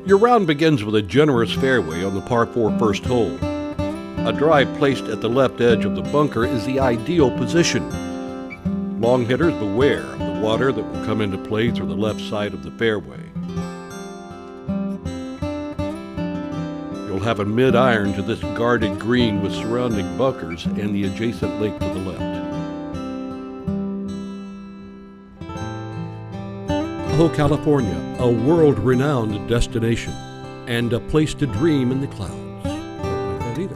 Your round begins with a generous fairway on the par 4 first hole. A drive placed at the left edge of the bunker is the ideal position. Long hitters beware of the water that will come into play through the left side of the fairway. You'll have a mid-iron to this guarded green with surrounding bunkers and the adjacent lake to the left. Tahoe, California, a world-renowned destination and a place to dream in the clouds. Don't like that either.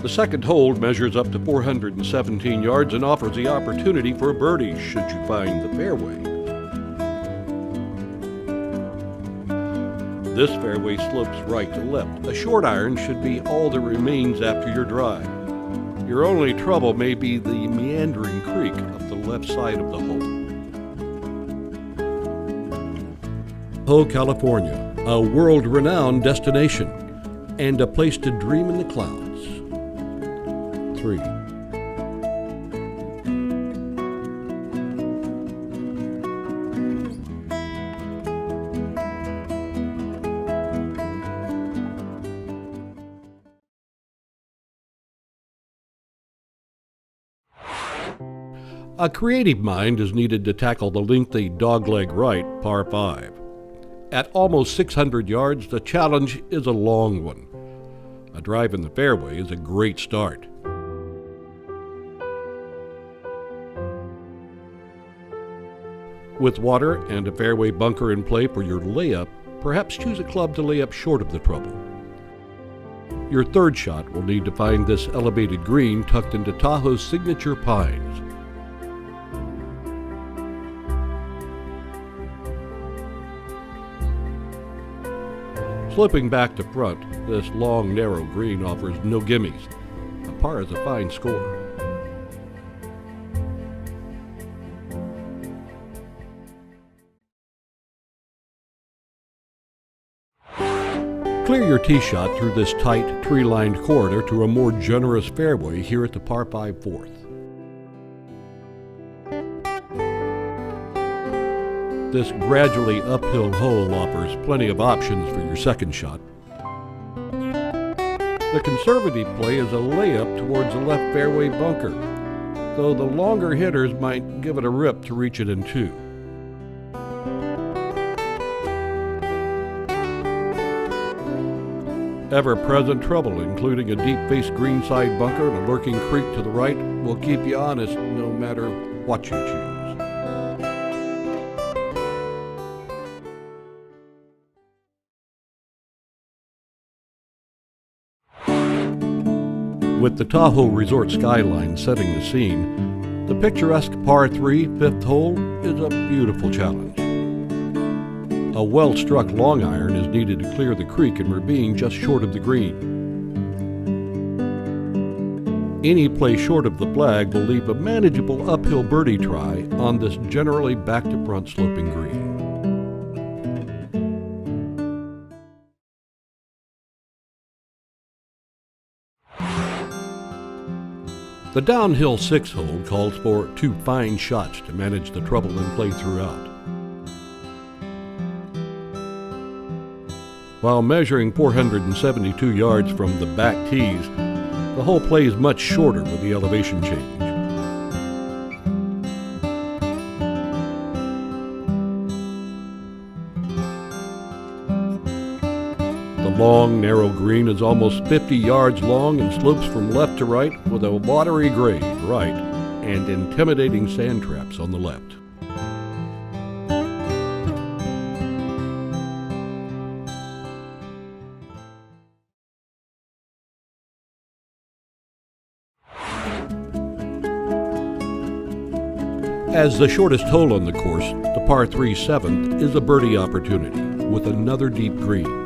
The second hole measures up to 417 yards and offers the opportunity for a birdie should you find the fairway. This fairway slopes right to left. A short iron should be all that remains after your drive. Your only trouble may be the meandering creek up the left side of the hole. Tahoe, California, a world-renowned destination and a place to dream in the clouds. 3. A creative mind is needed to tackle the lengthy dogleg right par 5. At almost 600 yards, the challenge is a long one. A drive in the fairway is a great start. With water and a fairway bunker in play for your layup, perhaps choose a club to lay up short of the trouble. Your third shot will need to find this elevated green tucked into Tahoe's signature pines. Sloping back to front, this long, narrow green offers no gimmies. A par is a fine score. Clear your tee shot through this tight, tree-lined corridor to a more generous fairway here at the par 5 fourth. This gradually uphill hole offers plenty of options for your second shot. The conservative play is a layup towards the left fairway bunker, though the longer hitters might give it a rip to reach it in 2. Ever-present trouble, including a deep-face greenside bunker and a lurking creek to the right, will keep you honest no matter what you choose. With the Tahoe Resort skyline setting the scene, the picturesque par 3 fifth hole is a beautiful challenge. A well-struck long iron is needed to clear the creek and ravine just short of the green. Any play short of the flag will leave a manageable uphill birdie try on this generally back-to-front sloping green. The downhill 6 hole calls for 2 fine shots to manage the trouble in play throughout. While measuring 472 yards from the back tees, the hole plays much shorter with the elevation change. The long, narrow green is almost 50 yards long and slopes from left to right with a watery grade right and intimidating sand traps on the left. As the shortest hole on the course, the par 3 7th is a birdie opportunity with another deep green.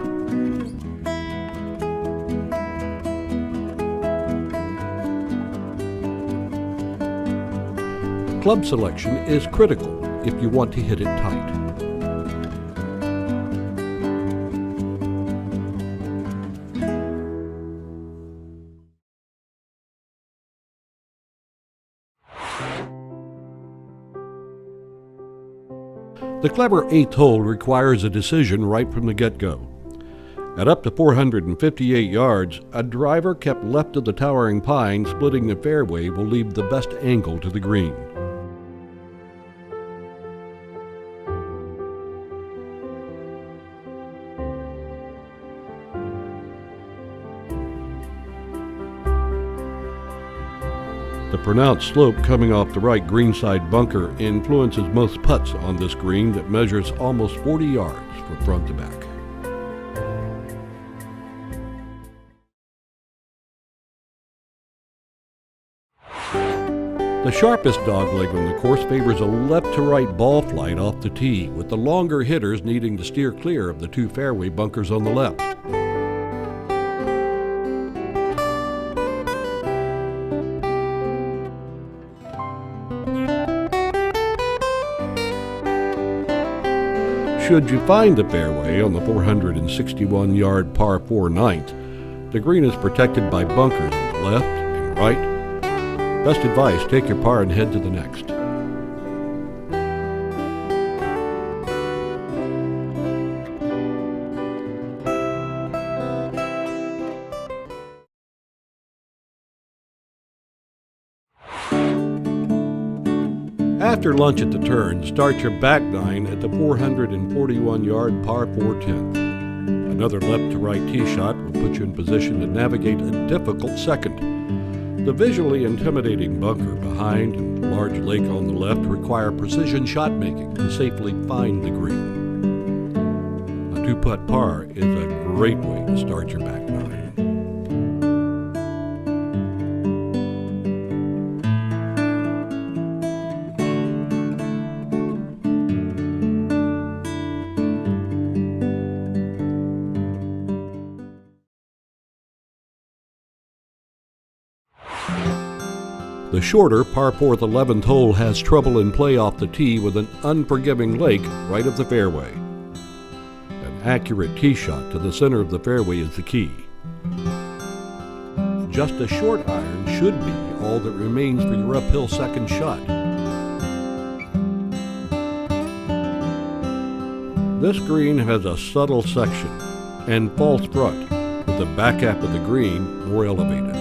Club selection is critical if you want to hit it tight. The clever 8th hole requires a decision right from the get-go. At up to 458 yards, a driver kept left of the towering pine splitting the fairway will leave the best angle to the green. The pronounced slope coming off the right greenside bunker influences most putts on this green that measures almost 40 yards from front to back. The sharpest dogleg on the course favors a left-to-right ball flight off the tee, with the longer hitters needing to steer clear of the two fairway bunkers on the left. Should you find the fairway on the 461-yard par 4 ninth, the green is protected by bunkers on the left and right. Best advice, take your par and head to the next. After lunch at the turn, start your back nine at the 441-yard par 4/10. Another left-to-right tee shot will put you in position to navigate a difficult second. The visually intimidating bunker behind and large lake on the left require precision shot making to safely find the green. A 2-putt par is a great way to start your back nine. The shorter par 4's 11th hole has trouble in play off the tee with an unforgiving lake right of the fairway. An accurate tee shot to the center of the fairway is the key. Just a short iron should be all that remains for your uphill second shot. This green has a subtle section and false front, with the back half of the green more elevated.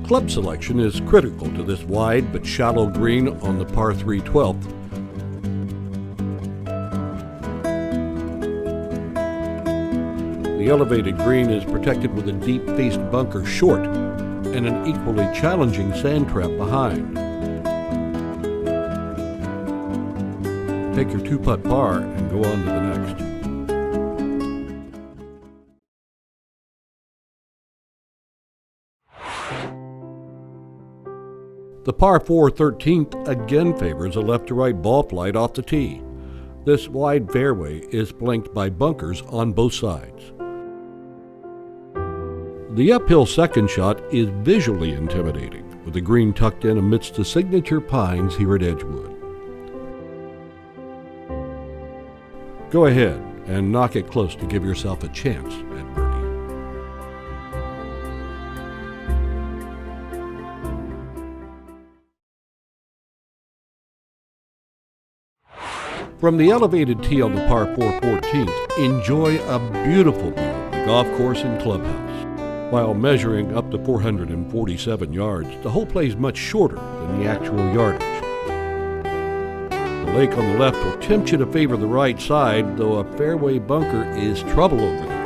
Club selection is critical to this wide but shallow green on the par 3 12th. The elevated green is protected with a deep-faced bunker short and an equally challenging sand trap behind. Take your 2-putt par and go on to the next. The par 4 13th again favors a left-to-right ball flight off the tee. This wide fairway is flanked by bunkers on both sides. The uphill second shot is visually intimidating, with the green tucked in amidst the signature pines here at Edgewood. Go ahead and knock it close to give yourself a chance at birdie. From the elevated tee on the par 4 14th, enjoy a beautiful view of the golf course and clubhouse. While measuring up to 447 yards, the hole plays much shorter than the actual yardage. The lake on the left will tempt you to favor the right side, though a fairway bunker is trouble over there.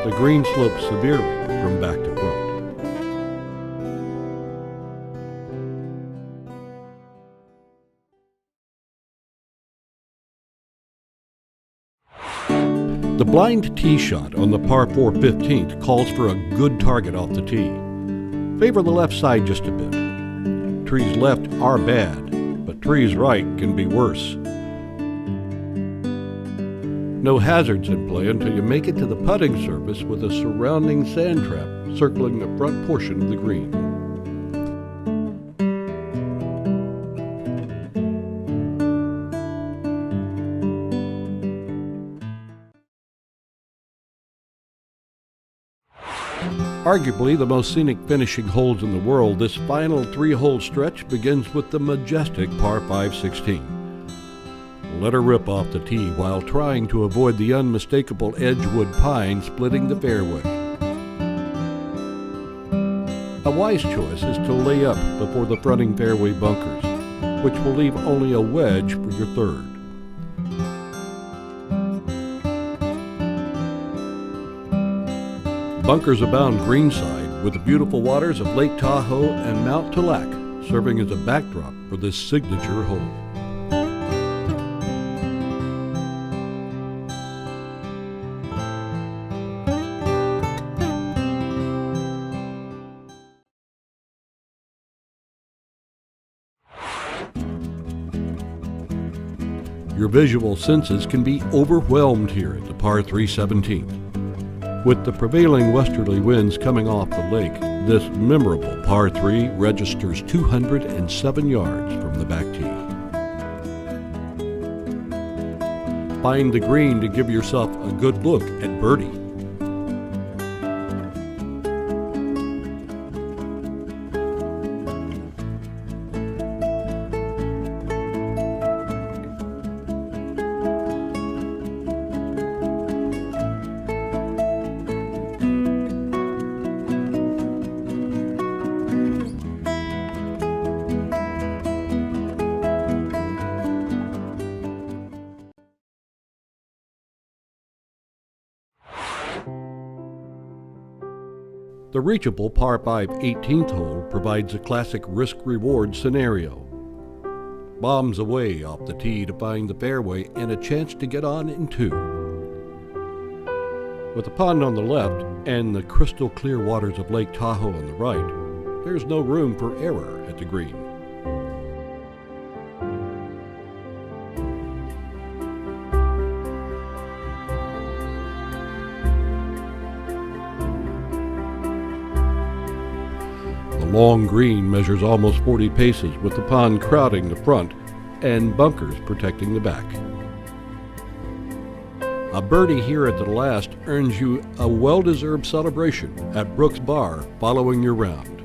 The green slopes severely from back to front. The blind tee shot on the par 4 15th calls for a good target off the tee. Favor the left side just a bit. Trees left are bad, but trees right can be worse. No hazards in play until you make it to the putting surface with a surrounding sand trap circling the front portion of the green. Arguably the most scenic finishing holes in the world, this final 3-hole stretch begins with the majestic par 5 16. Let her rip off the tee while trying to avoid the unmistakable Edgewood pine splitting the fairway. A wise choice is to lay up before the fronting fairway bunkers, which will leave only a wedge for your third. Bunkers abound greenside, with the beautiful waters of Lake Tahoe and Mount Tallac serving as a backdrop for this signature hole. Your visual senses can be overwhelmed here at the par 3 17. With the prevailing westerly winds coming off the lake, this memorable par 3 registers 207 yards from the back tee. Find the green to give yourself a good look at birdie. The reachable par 5 18th hole provides a classic risk-reward scenario. Bombs away off the tee to find the fairway and a chance to get on in 2. With the pond on the left and the crystal clear waters of Lake Tahoe on the right, there's no room for error at the green. The long green measures almost 40 paces, with the pond crowding the front and bunkers protecting the back. A birdie here at the last earns you a well-deserved celebration at Brooks Bar following your round.